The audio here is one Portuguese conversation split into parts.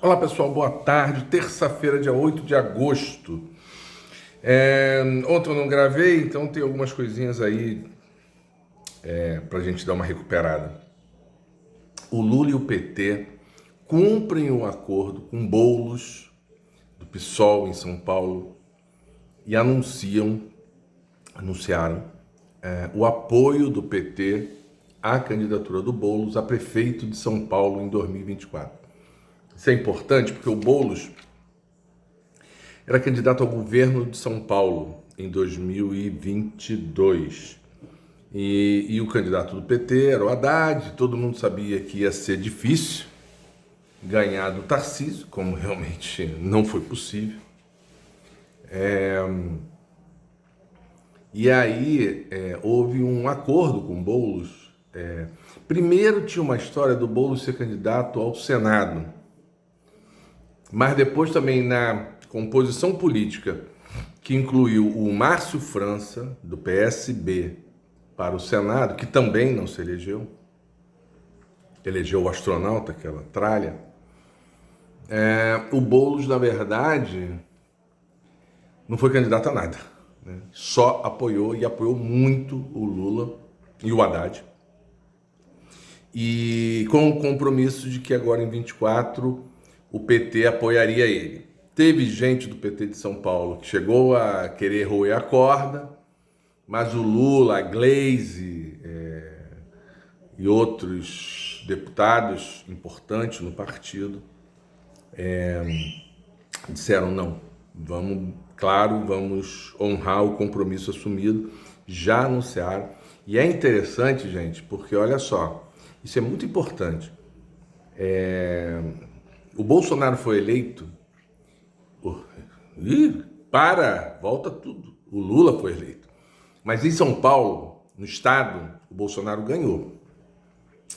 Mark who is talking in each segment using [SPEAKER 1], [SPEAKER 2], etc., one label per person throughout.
[SPEAKER 1] Olá pessoal, boa tarde. Terça-feira, dia 8 de agosto. Ontem eu não gravei, então tem algumas coisinhas aí pra gente dar uma recuperada. O Lula e o PT cumprem o acordo com Boulos, do PSOL em São Paulo, e anunciaram o apoio do PT à candidatura do Boulos a prefeito de São Paulo em 2024. Isso é importante porque o Boulos era candidato ao governo de São Paulo em 2022. E o candidato do PT era o Haddad. Todo mundo sabia que ia ser difícil ganhar do Tarcísio, como realmente não foi possível. E aí houve um acordo com o Boulos. Primeiro tinha uma história do Boulos ser candidato ao Senado, mas depois também na composição política que incluiu o Márcio França, do PSB, para o Senado, que também não se elegeu o astronauta, aquela tralha. O Boulos, na verdade, não foi candidato a nada, né? Só apoiou e apoiou muito o Lula e o Haddad. E com o compromisso de que agora em 24 o PT apoiaria ele. Teve gente do PT de São Paulo que chegou a querer roer a corda, mas o Lula, a Gleisi e outros deputados importantes no partido disseram não, vamos honrar o compromisso assumido, já anunciaram. E é interessante, gente, porque olha só, isso é muito importante. O Bolsonaro foi eleito. Volta tudo. O Lula foi eleito. Mas em São Paulo, no estado, o Bolsonaro ganhou.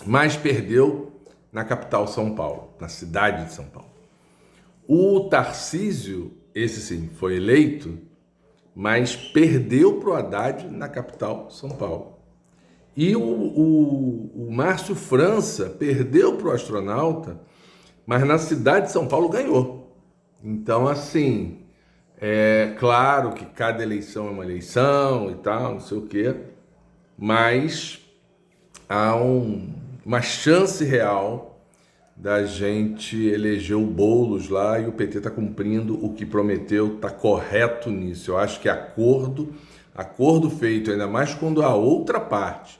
[SPEAKER 1] Mas perdeu na capital São Paulo, na cidade de São Paulo. O Tarcísio, esse sim, foi eleito, mas perdeu para o Haddad na capital São Paulo. E o Márcio França perdeu para o astronauta, mas na cidade de São Paulo ganhou. Então, assim, é claro que cada eleição é uma eleição e tal, não sei o quê, mas há uma chance real da gente eleger o Boulos lá, e o PT está cumprindo o que prometeu, está correto nisso. Eu acho que acordo feito, ainda mais quando a outra parte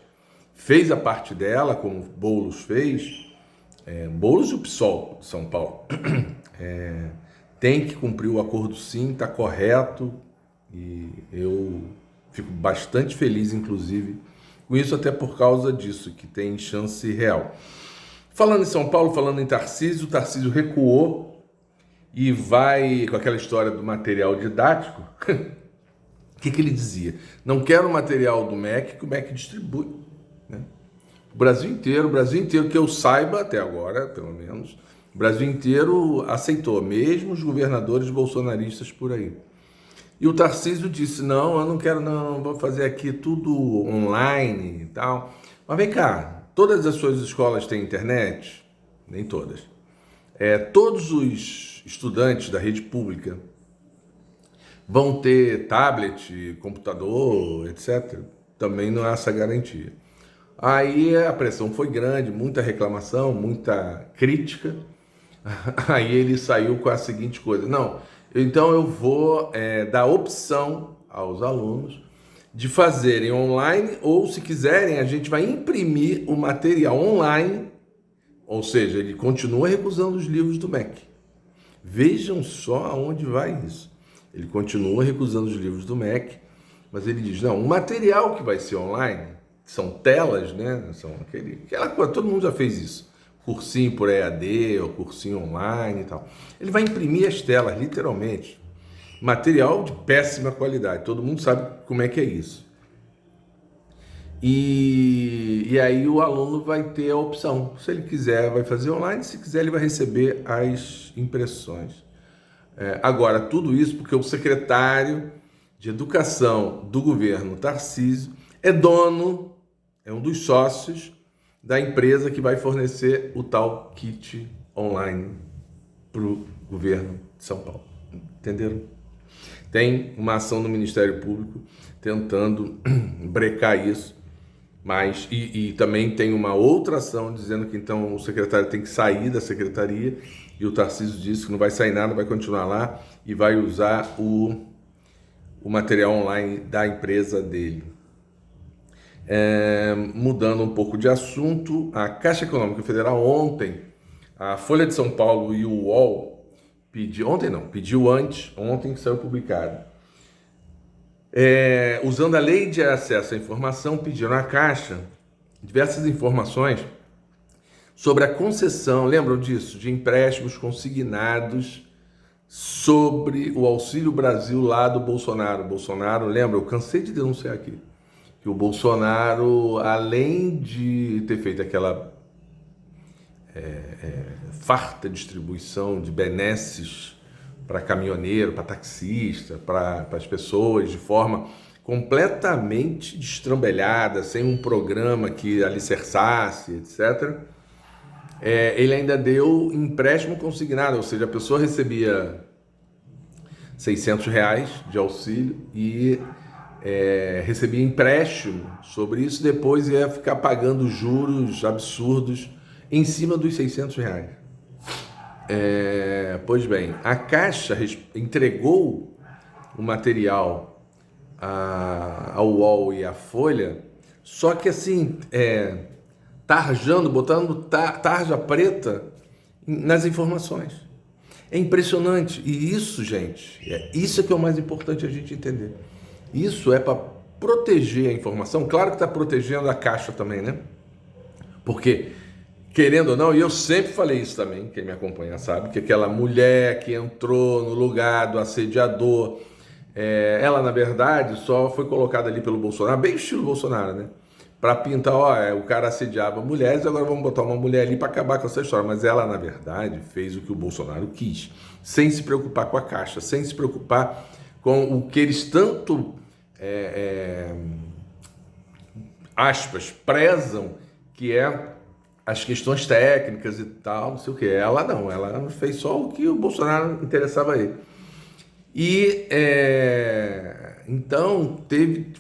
[SPEAKER 1] fez a parte dela, como o Boulos fez, Boulos e o PSOL de São Paulo, tem que cumprir o acordo sim, está correto, e eu fico bastante feliz, inclusive, com isso, até por causa disso, que tem chance real. Falando em São Paulo, falando em Tarcísio, o Tarcísio recuou e vai com aquela história do material didático. O que ele dizia? Não quero o material do MEC, que o MEC distribui, né? O Brasil inteiro, que eu saiba até agora, pelo menos, o Brasil inteiro aceitou, mesmo os governadores bolsonaristas por aí. E o Tarcísio disse, não, eu não quero não, vou fazer aqui tudo online e tal. Mas vem cá, todas as suas escolas têm internet? Nem todas. Todos os estudantes da rede pública vão ter tablet, computador, etc. Também não há essa garantia. Aí a pressão foi grande, muita reclamação, muita crítica. Aí ele saiu com a seguinte coisa, não, então eu vou dar opção aos alunos de fazerem online, ou se quiserem, a gente vai imprimir o material online, ou seja, ele continua recusando os livros do MEC. Vejam só aonde vai isso. Ele continua recusando os livros do MEC, mas ele diz, não, o material que vai ser online, são telas, né? São aquela coisa, todo mundo já fez isso. Cursinho por EAD, ou cursinho online e tal. Ele vai imprimir as telas, literalmente. Material de péssima qualidade, todo mundo sabe como é que é isso. E aí o aluno vai ter a opção, se ele quiser vai fazer online, se quiser ele vai receber as impressões. Agora, tudo isso porque o secretário de Educação do governo, Tarcísio, é um dos sócios da empresa que vai fornecer o tal kit online para o governo de São Paulo. Entenderam? Tem uma ação do Ministério Público tentando brecar isso, mas e também tem uma outra ação dizendo que então o secretário tem que sair da secretaria, e o Tarcísio disse que não vai sair nada, vai continuar lá e vai usar o material online da empresa dele. Mudando um pouco de assunto, a Caixa Econômica Federal ontem, a Folha de São Paulo e o UOL pediu ontem que saiu publicado. Usando a Lei de Acesso à Informação, pediram à Caixa diversas informações sobre a concessão, lembram disso? De empréstimos consignados sobre o Auxílio Brasil lá do Bolsonaro. Bolsonaro, lembra? Eu cansei de denunciar aqui que o Bolsonaro, além de ter feito aquela farta distribuição de benesses para caminhoneiro, para taxista, para as pessoas, de forma completamente destrambelhada, sem um programa que alicerçasse, etc., ele ainda deu empréstimo consignado, ou seja, a pessoa recebia R$600 de auxílio e recebia empréstimo sobre isso, depois ia ficar pagando juros absurdos em cima dos R$600. Pois bem, a Caixa entregou o material ao UOL e à Folha, só que assim, tarjando, botando tarja preta nas informações. É impressionante. E isso, gente, isso é que é o mais importante a gente entender. Isso é para proteger a informação. Claro que está protegendo a Caixa também, né? Porque, querendo ou não, e eu sempre falei isso também, quem me acompanha sabe, que aquela mulher que entrou no lugar do assediador, ela, na verdade, só foi colocada ali pelo Bolsonaro, bem estilo Bolsonaro, né? Para pintar, o cara assediava mulheres, agora vamos botar uma mulher ali para acabar com essa história. Mas ela, na verdade, fez o que o Bolsonaro quis, sem se preocupar com a Caixa, sem se preocupar com o que eles tanto, aspas, prezam, que é as questões técnicas e tal, não sei o que. Ela não, ela fez só o que o Bolsonaro interessava a ele. E então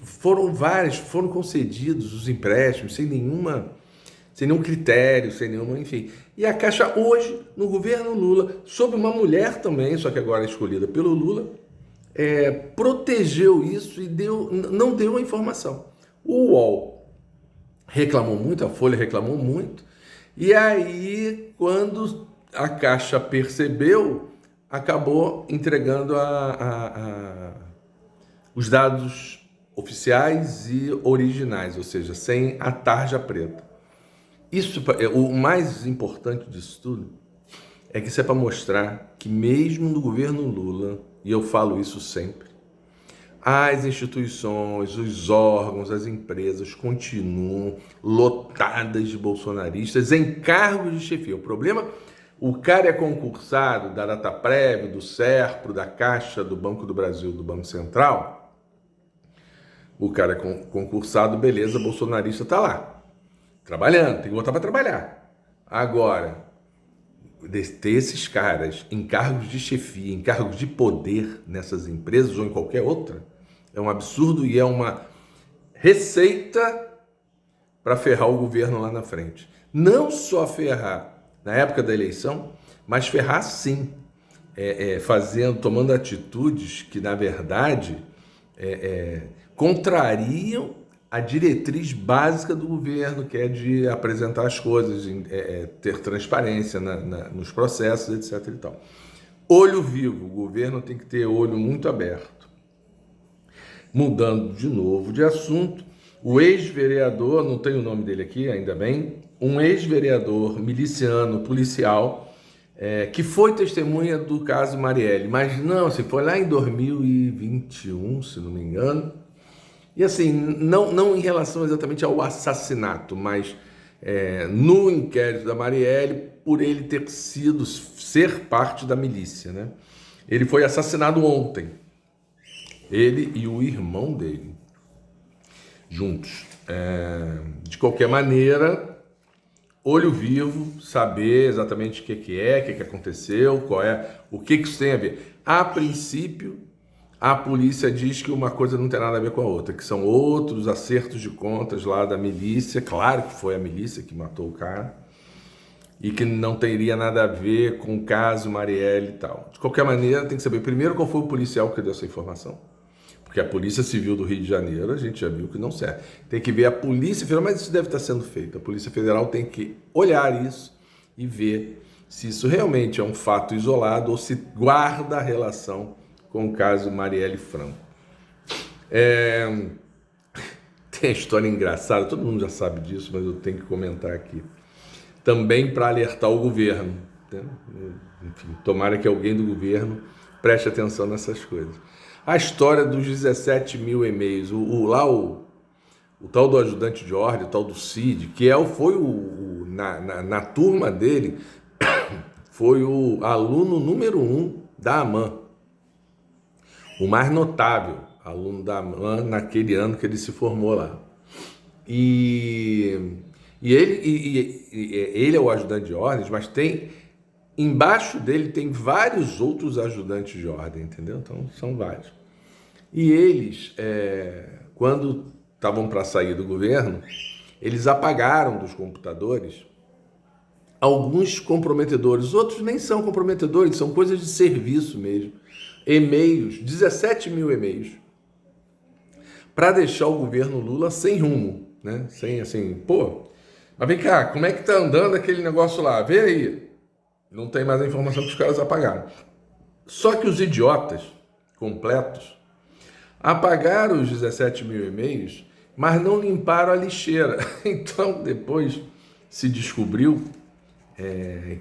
[SPEAKER 1] foram concedidos os empréstimos sem nenhum critério, sem nenhuma, enfim. E a Caixa hoje, no governo Lula, sob uma mulher também, só que agora escolhida pelo Lula, protegeu isso e não deu a informação. O UOL reclamou muito, a Folha reclamou muito, e aí quando a Caixa percebeu, acabou entregando os dados oficiais e originais, ou seja, sem a tarja preta. Isso, o mais importante disso tudo é que isso é para mostrar que mesmo no governo Lula, e eu falo isso sempre, as instituições, os órgãos, as empresas continuam lotadas de bolsonaristas em cargos de chefia. O problema, o cara é concursado da Dataprev, do Serpro, da Caixa, do Banco do Brasil, do Banco Central. O cara é concursado, beleza, bolsonarista está lá, trabalhando, tem que voltar para trabalhar. Agora, ter esses caras em cargos de chefia, em cargos de poder nessas empresas ou em qualquer outra, é um absurdo e é uma receita para ferrar o governo lá na frente. Não só ferrar na época da eleição, mas ferrar sim, tomando atitudes que, na verdade, contrariam a diretriz básica do governo, que é de apresentar as coisas, ter transparência nos processos, etc. e tal. Olho vivo, o governo tem que ter olho muito aberto. Mudando de novo de assunto, o ex-vereador, não tenho o nome dele aqui, ainda bem, um ex-vereador miliciano, policial, que foi testemunha do caso Marielle, mas não, assim, foi lá em 2021, se não me engano, e assim, não em relação exatamente ao assassinato, mas no inquérito da Marielle, por ele ser parte da milícia, né? Ele foi assassinado ontem, ele e o irmão dele, juntos. De qualquer maneira, olho vivo, saber exatamente o que é, o que aconteceu, o que isso tem a ver. A princípio, a polícia diz que uma coisa não tem nada a ver com a outra, que são outros acertos de contas lá da milícia. Claro que foi a milícia que matou o cara e que não teria nada a ver com o caso Marielle e tal. De qualquer maneira, tem que saber primeiro qual foi o policial que deu essa informação. Porque a Polícia Civil do Rio de Janeiro, a gente já viu que não serve. Tem que ver a Polícia Federal, mas isso deve estar sendo feito. A Polícia Federal tem que olhar isso e ver se isso realmente é um fato isolado ou se guarda relação com o caso Marielle Franco. Tem a história engraçada, todo mundo já sabe disso, mas eu tenho que comentar aqui. Também para alertar o governo. Né? Enfim, tomara que alguém do governo preste atenção nessas coisas. A história dos 17 mil e-mails, o tal do ajudante de ordem, o tal do Cid, que foi na turma dele, foi o aluno número 1 da AMAN, o mais notável aluno da AMAN naquele ano que ele se formou lá. E ele é o ajudante de ordens, mas embaixo dele tem vários outros ajudantes de ordem, entendeu? Então, são vários. E eles, quando estavam para sair do governo, eles apagaram dos computadores alguns comprometedores. Outros nem são comprometedores, são coisas de serviço mesmo. E-mails, 17 mil e-mails, para deixar o governo Lula sem rumo, né? Sem assim, mas vem cá, como é que tá andando aquele negócio lá? Vê aí. Não tem mais a informação que os caras apagaram. Só que os idiotas completos apagaram os 17 mil e-mails, mas não limparam a lixeira. Então, depois se descobriu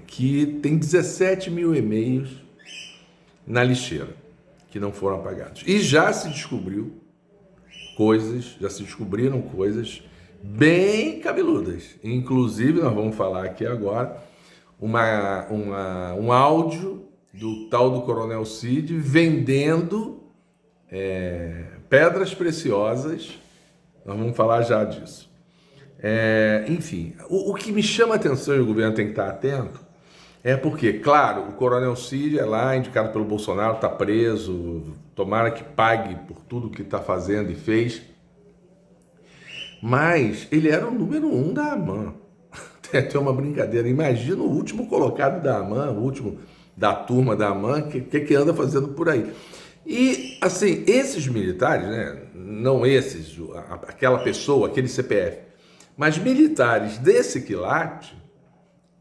[SPEAKER 1] que tem 17 mil e-mails na lixeira que não foram apagados. E já se descobriram coisas bem cabeludas. Inclusive, nós vamos falar aqui agora um áudio do tal do Coronel Cid vendendo pedras preciosas. Nós vamos falar já disso. Enfim, o que me chama a atenção e o governo tem que estar atento é porque, claro, o Coronel Cid é lá, indicado pelo Bolsonaro, está preso, tomara que pague por tudo que está fazendo e fez, mas ele era o número 1 da AMAN. Tem uma brincadeira, imagina o último colocado da AMAN, o último da turma da AMAN, que anda fazendo por aí. E, assim, esses militares, né, não esses, aquela pessoa, aquele CPF, mas militares desse quilate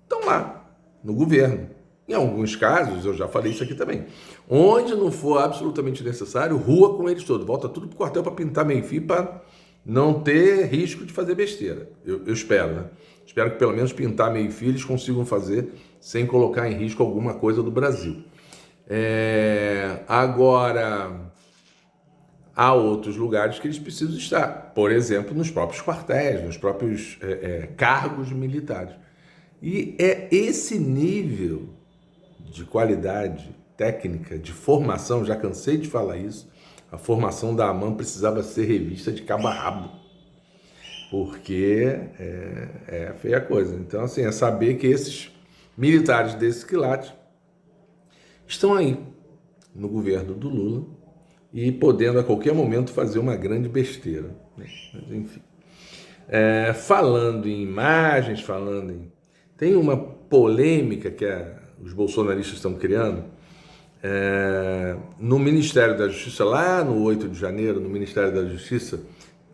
[SPEAKER 1] estão lá, no governo. Em alguns casos, eu já falei isso aqui também, onde não for absolutamente necessário, rua com eles todos, volta tudo pro quartel para pintar meio-fio, para não ter risco de fazer besteira. Eu espero, né? Espero que pelo menos pintar meio-fio eles consigam fazer sem colocar em risco alguma coisa do Brasil. Agora, há outros lugares que eles precisam estar, por exemplo, nos próprios quartéis, nos próprios cargos militares. E é esse nível de qualidade técnica, de formação, já cansei de falar isso, a formação da AMAN precisava ser revista de cabo a rabo, porque é feia coisa. Então, assim, é saber que esses militares desse quilate estão aí, no governo do Lula, e podendo a qualquer momento fazer uma grande besteira. Né? Mas, enfim. Falando em imagens, tem uma polêmica que os bolsonaristas estão criando no Ministério da Justiça, lá no 8 de janeiro, no Ministério da Justiça,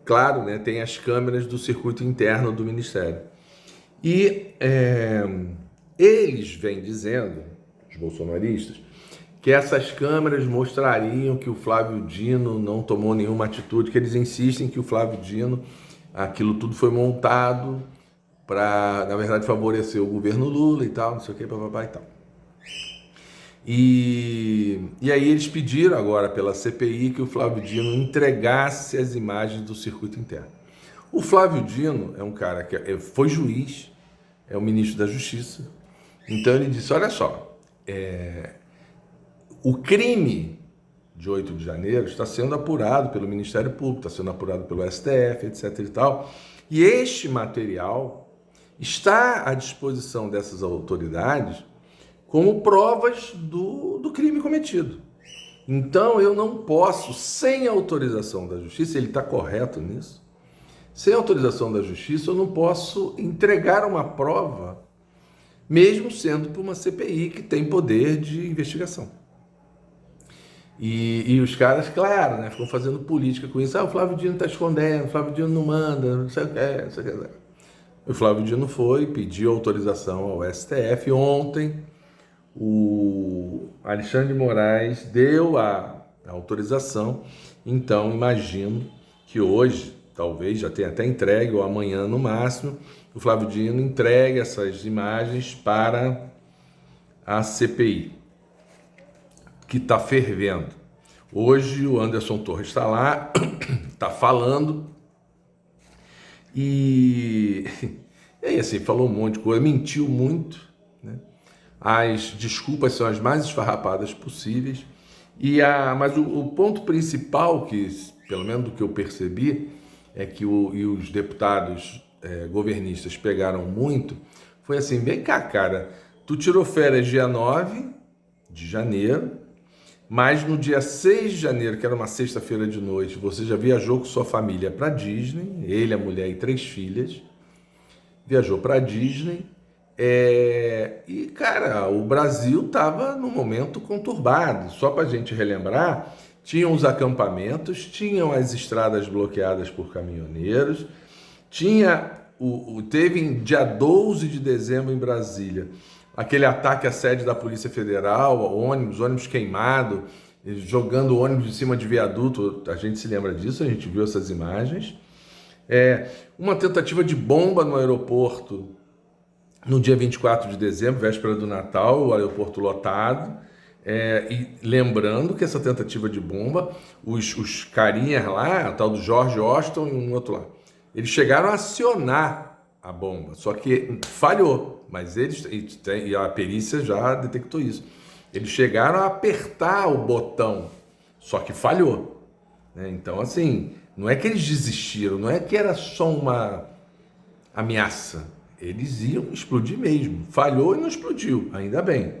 [SPEAKER 1] claro, né, tem as câmeras do circuito interno do Ministério. E eles vêm dizendo, os bolsonaristas, que essas câmeras mostrariam que o Flávio Dino não tomou nenhuma atitude, que eles insistem que o Flávio Dino, aquilo tudo foi montado para, na verdade, favorecer o governo Lula e tal, não sei o que, papapá e tal. E aí eles pediram agora pela CPI que o Flávio Dino entregasse as imagens do circuito interno. O Flávio Dino é um cara que foi juiz, é o ministro da Justiça, então ele disse, olha só, o crime de 8 de janeiro está sendo apurado pelo Ministério Público, está sendo apurado pelo STF, etc. e tal, e este material está à disposição dessas autoridades como provas do crime cometido. Então eu não posso, sem autorização da justiça, ele está correto nisso, sem autorização da justiça eu não posso entregar uma prova, mesmo sendo por uma CPI que tem poder de investigação. E os caras, claro, né, ficam fazendo política com isso. O Flávio Dino está escondendo, o Flávio Dino não manda, não sei o que, não sei o que. O Flávio Dino foi, pediu autorização ao STF. Ontem, o Alexandre de Moraes deu a autorização. Então, imagino que hoje, talvez já tenha até entregue, ou amanhã no máximo, o Flávio Dino entregue essas imagens para a CPI, que está fervendo. Hoje o Anderson Torres está lá, está falando, e aí assim, falou um monte de coisa, mentiu muito, né? As desculpas são as mais esfarrapadas possíveis, mas o ponto principal, que pelo menos do que eu percebi, é que os deputados governistas pegaram muito, foi assim, vem cá, cara, tu tirou férias dia 9 de janeiro, mas no dia 6 de janeiro, que era uma sexta-feira de noite, você já viajou com sua família para Disney, ele, a mulher e 3 filhas, viajou para Disney, e, cara, o Brasil estava num momento conturbado. Só para a gente relembrar, tinham os acampamentos, tinham as estradas bloqueadas por caminhoneiros, teve em dia 12 de dezembro em Brasília, aquele ataque à sede da Polícia Federal, ônibus queimado, jogando ônibus em cima de viaduto, a gente se lembra disso, a gente viu essas imagens. Uma tentativa de bomba no aeroporto no dia 24 de dezembro, véspera do Natal, o aeroporto lotado. E lembrando que essa tentativa de bomba, os carinhas lá, o tal do George Washington e um outro lá, eles chegaram a acionar a bomba, só que falhou. Mas e a perícia já detectou isso. Eles chegaram a apertar o botão, só que falhou, né? Então, assim, não é que eles desistiram, não é que era só uma ameaça. Eles iam explodir mesmo. Falhou e não explodiu, ainda bem.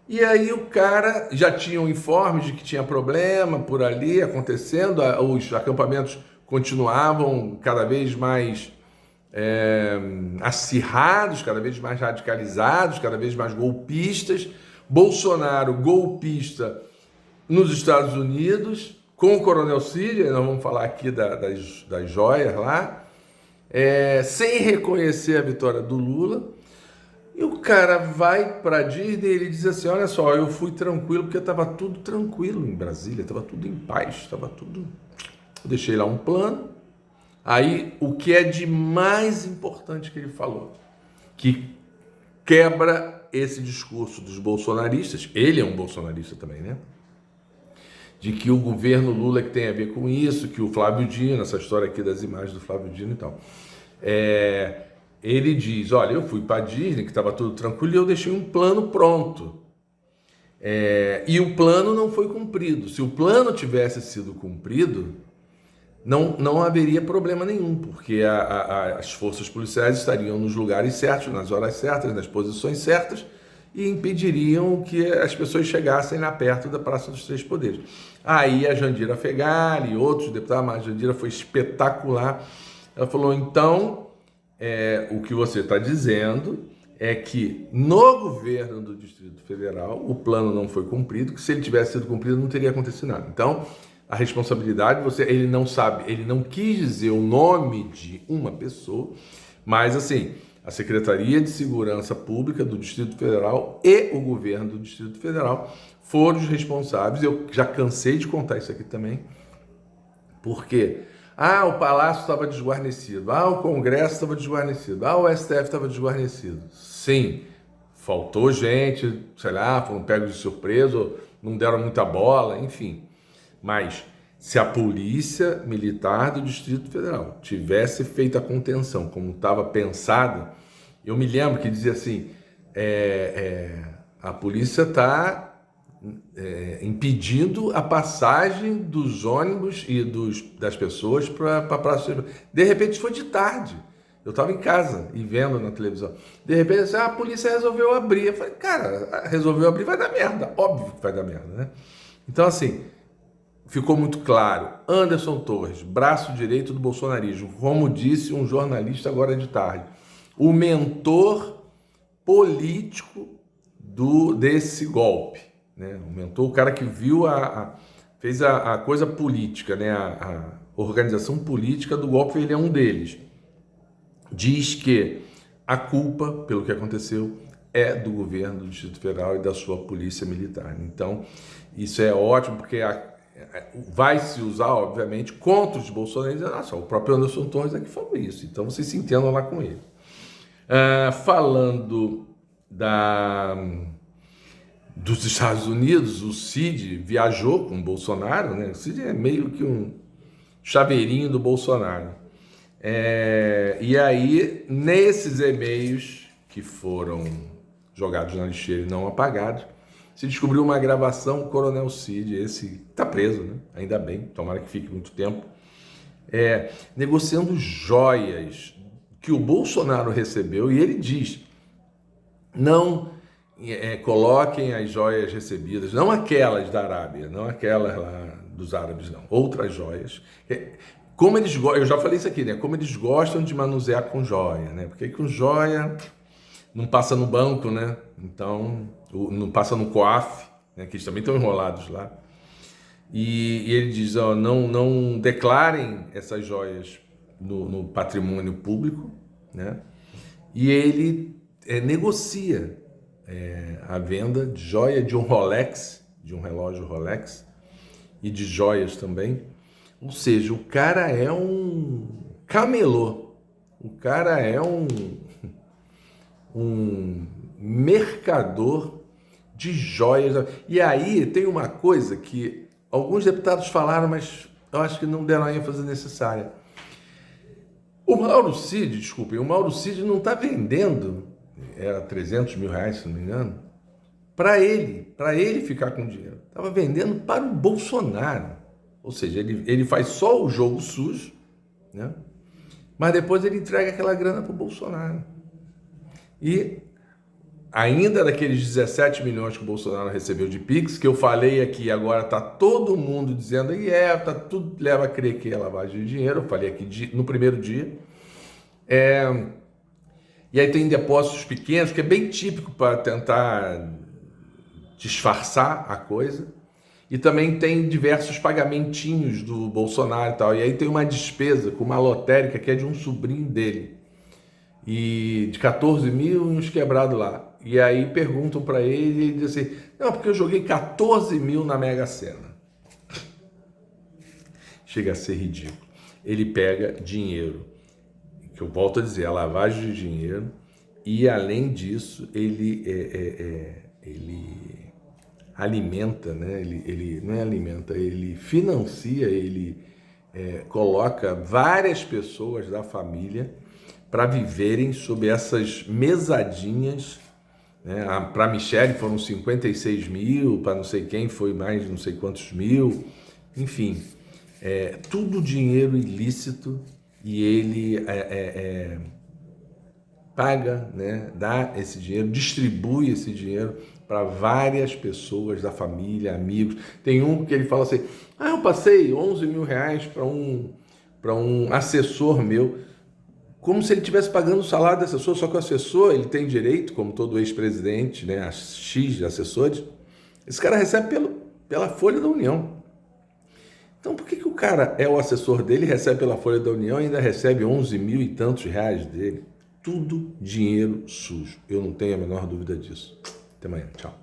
[SPEAKER 1] E aí o cara já tinha um informe de que tinha problema por ali acontecendo, os acampamentos continuavam cada vez mais acirrados, cada vez mais radicalizados, cada vez mais golpistas. Bolsonaro, golpista nos Estados Unidos, com o Coronel Cid, nós vamos falar aqui das joias lá, sem reconhecer a vitória do Lula. E o cara vai para Disney e ele diz assim, olha só, eu fui tranquilo porque estava tudo tranquilo em Brasília, estava tudo em paz, estava tudo... Eu deixei lá um plano. Aí, o que é de mais importante que ele falou, que quebra esse discurso dos bolsonaristas, ele é um bolsonarista também, né? De que o governo Lula é que tem a ver com isso, que o Flávio Dino, essa história aqui das imagens do Flávio Dino e tal. Ele diz, olha, eu fui para Disney, que estava tudo tranquilo, e eu deixei um plano pronto. E o plano não foi cumprido. Se o plano tivesse sido cumprido, não haveria problema nenhum, porque as forças policiais estariam nos lugares certos, nas horas certas, nas posições certas, e impediriam que as pessoas chegassem lá perto da Praça dos Três Poderes. Aí a Jandira Fegali e outros deputados, mas a Jandira foi espetacular. Ela falou, então, o que você está dizendo é que no governo do Distrito Federal o plano não foi cumprido, que se ele tivesse sido cumprido não teria acontecido nada. Então, a responsabilidade, ele não sabe, ele não quis dizer o nome de uma pessoa, mas assim, a Secretaria de Segurança Pública do Distrito Federal e o governo do Distrito Federal foram os responsáveis. Eu já cansei de contar isso aqui também, porque o Palácio estava desguarnecido, o Congresso estava desguarnecido, o STF estava desguarnecido. Sim, faltou gente, sei lá, foram pegos de surpresa, não deram muita bola, enfim. Mas se a Polícia Militar do Distrito Federal tivesse feito a contenção como estava pensado, eu me lembro que dizia assim, a polícia está impedindo a passagem dos ônibus e das pessoas para a Praça. De repente foi de tarde. Eu estava em casa e vendo na televisão. De repente, assim, a polícia resolveu abrir. Eu falei, cara, resolveu abrir, vai dar merda. Óbvio que vai dar merda, né? Então, assim, ficou muito claro. Anderson Torres, braço direito do bolsonarismo. Como disse um jornalista agora de tarde. O mentor político desse golpe. Né? O mentor, o cara que viu fez a coisa política, né? A organização política do golpe, ele é um deles. Diz que a culpa pelo que aconteceu é do governo do Distrito Federal e da sua polícia militar. Então, isso é ótimo, porque vai se usar, obviamente, contra os bolsonaristas. Nossa, o próprio Anderson Torres é que falou isso. Então, vocês se entendam lá com ele. Falando dos Estados Unidos, o Cid viajou com o Bolsonaro, né? O Cid é meio que um chaveirinho do Bolsonaro. E aí, nesses e-mails que foram jogados na lixeira e não apagados, se descobriu uma gravação, o Coronel Cid, esse está preso, né? Ainda bem, tomara que fique muito tempo, negociando joias que o Bolsonaro recebeu, e ele diz, não coloquem as joias recebidas, não aquelas da Arábia, não aquelas lá dos árabes, não, outras joias. Como eles gostam, eu já falei isso aqui, né? Como eles gostam de manusear com joia, né? Porque com joia não passa no banco, né? Então, não passa no COAF, né? Que eles também estão enrolados lá. E ele diz, ó, não declarem essas joias no patrimônio público, né? E ele negocia a venda de joia de um Rolex, de um relógio Rolex, e de joias também. Ou seja, o cara é um camelô, o cara é um mercador de joias. E aí tem uma coisa que alguns deputados falaram, mas eu acho que não deram a ênfase necessária. O Mauro Cid não está vendendo, era 300 mil reais, se não me engano, para ele ficar com dinheiro. Estava vendendo para o Bolsonaro. Ou seja, ele faz só o jogo sujo, né? Mas depois ele entrega aquela grana para o Bolsonaro. E ainda daqueles 17 milhões que o Bolsonaro recebeu de Pix, que eu falei aqui, agora está todo mundo dizendo, tá tudo leva a crer que é lavagem de dinheiro, eu falei aqui no primeiro dia. E aí tem depósitos pequenos, que é bem típico para tentar disfarçar a coisa. E também tem diversos pagamentinhos do Bolsonaro e tal. E aí tem uma despesa com uma lotérica que é de um sobrinho dele. E de 14 mil e uns quebrados lá. E aí perguntam para ele e ele diz assim, não, porque eu joguei 14 mil na Mega Sena. Chega a ser ridículo. Ele pega dinheiro, que eu volto a dizer, a lavagem de dinheiro, e além disso, ele alimenta, né? Ele não alimenta, ele financia, ele coloca várias pessoas da família para viverem sob essas mesadinhas, né? Para a Michelle foram 56 mil, para não sei quem foi mais não sei quantos mil, enfim, tudo dinheiro ilícito, e ele paga, né? Dá esse dinheiro, distribui esse dinheiro para várias pessoas da família, amigos. Tem um que ele fala assim, eu passei 11 mil reais para um assessor meu, como se ele estivesse pagando o salário do assessor, só que o assessor, ele tem direito, como todo ex-presidente, né, a X de assessores, esse cara recebe pela Folha da União. Então por que o cara é o assessor dele, recebe pela Folha da União e ainda recebe 11 mil e tantos reais dele? Tudo dinheiro sujo, eu não tenho a menor dúvida disso. Até amanhã, tchau.